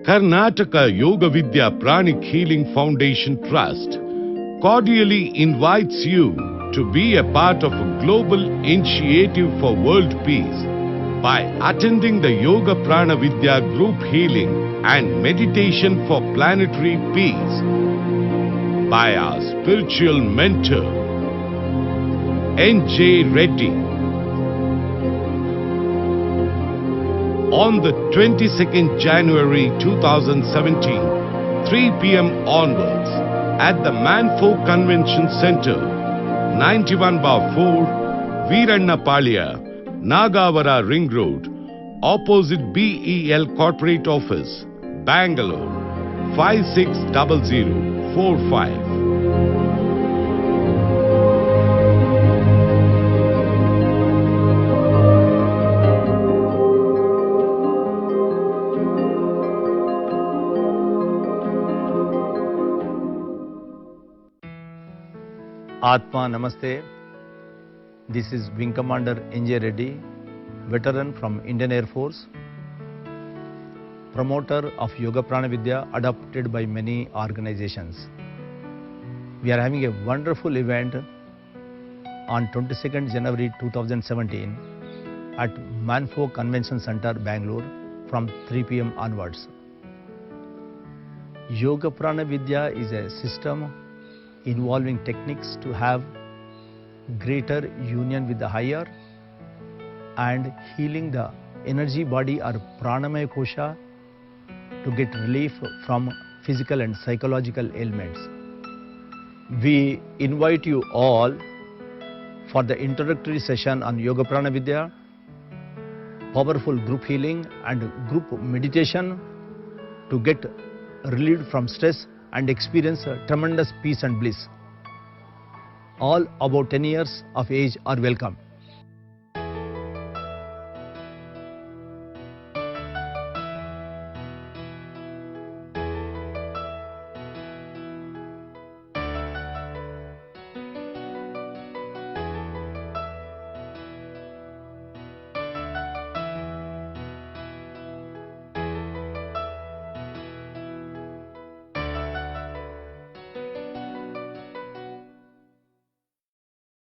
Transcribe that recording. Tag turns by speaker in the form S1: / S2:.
S1: Karnataka Yoga Vidya Pranic Healing Foundation Trust cordially invites you to be a part of a global initiative for world peace by attending the Yoga Prana Vidya group healing and meditation for planetary peace by our spiritual mentor N.J. Reddy on the 22nd January 2017, 3 p.m. onwards at the Manfolk Convention Center, 91/4, Veerannapalia, Nagavara Ring Road, opposite BEL Corporate Office, Bangalore, 560045.
S2: Atma Namaste. This is Wing Commander N.J. Reddy, veteran from Indian Air Force, promoter of Yoga Prana Vidya adopted by many organizations. We are having a wonderful event on 22nd January 2017 at Manfolk Convention Center, Bangalore from 3 p.m. onwards. Yoga Prana Vidya is a system involving techniques to have greater union with the higher and healing the energy body or pranamaya kosha to get relief from physical and psychological ailments. We invite you all for the introductory session on Yoga Prana Vidya, powerful group healing and group meditation to get relieved from stress and experience tremendous peace and bliss. All about 10 years of age are welcome.